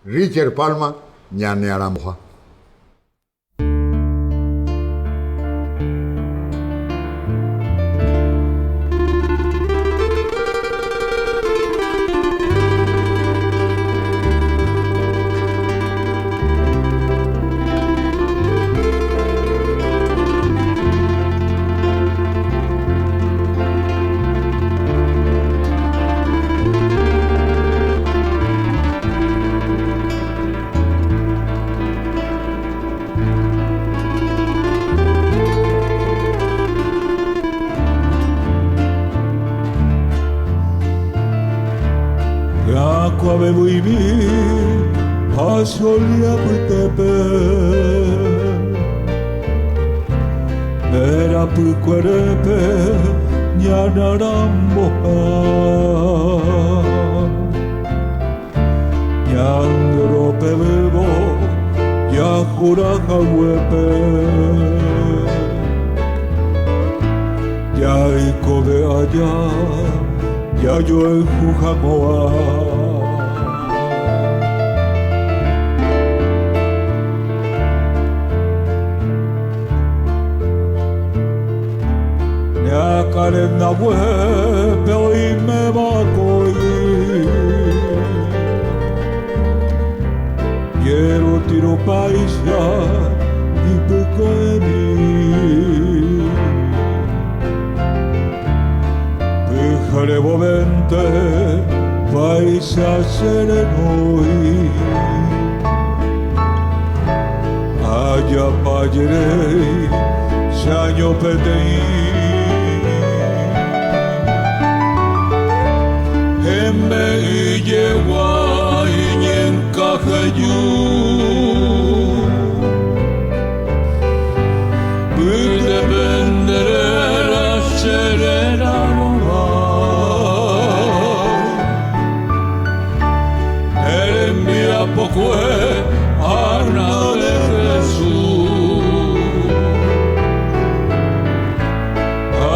Richard Palma, ñane aramoja. Ave muy bien, pasolia putepe, era puquerepe, ñanaramboha, ñandrope bebo, ya juraja huepe, ya ikobe allá, ya yo en Jujamoa. Karen na webe oi me bakoi Quiero tiro paisa y pecoeni Pejare bovente paisa serenoi Aya payerei Saño petei Embe iyewa inyen kajeyu Büte benderera serera nova Erembia pokue ana de Jesús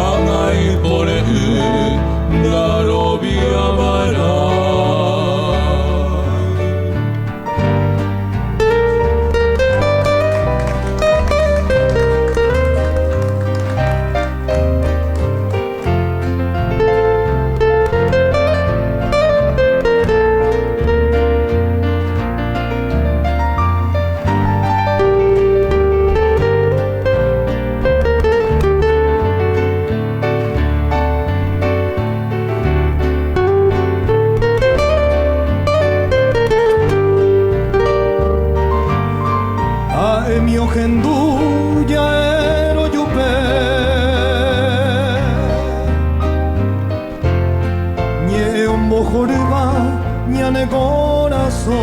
Ana y pone Darobia Mara Mio hendu ya ero yupe Nye un mojoreba ñane corazón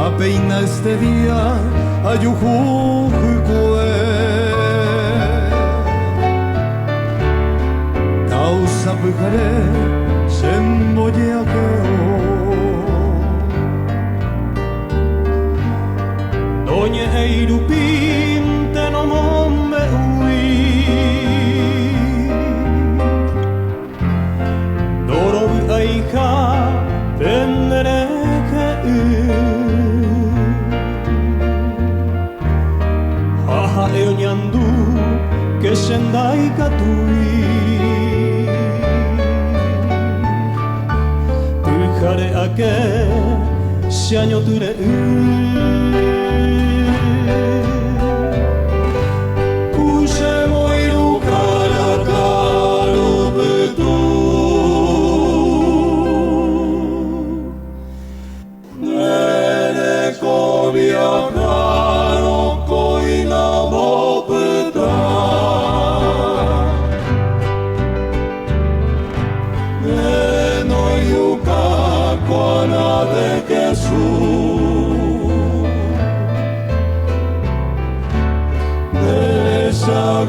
Apeina este día ayujujue Causa pujare semboya Doña Eirupinte no mombe ui Doro aika pendere ke Haha eonyandu ke sendai katui Pujare ake sianyo ture de Jesús, de esa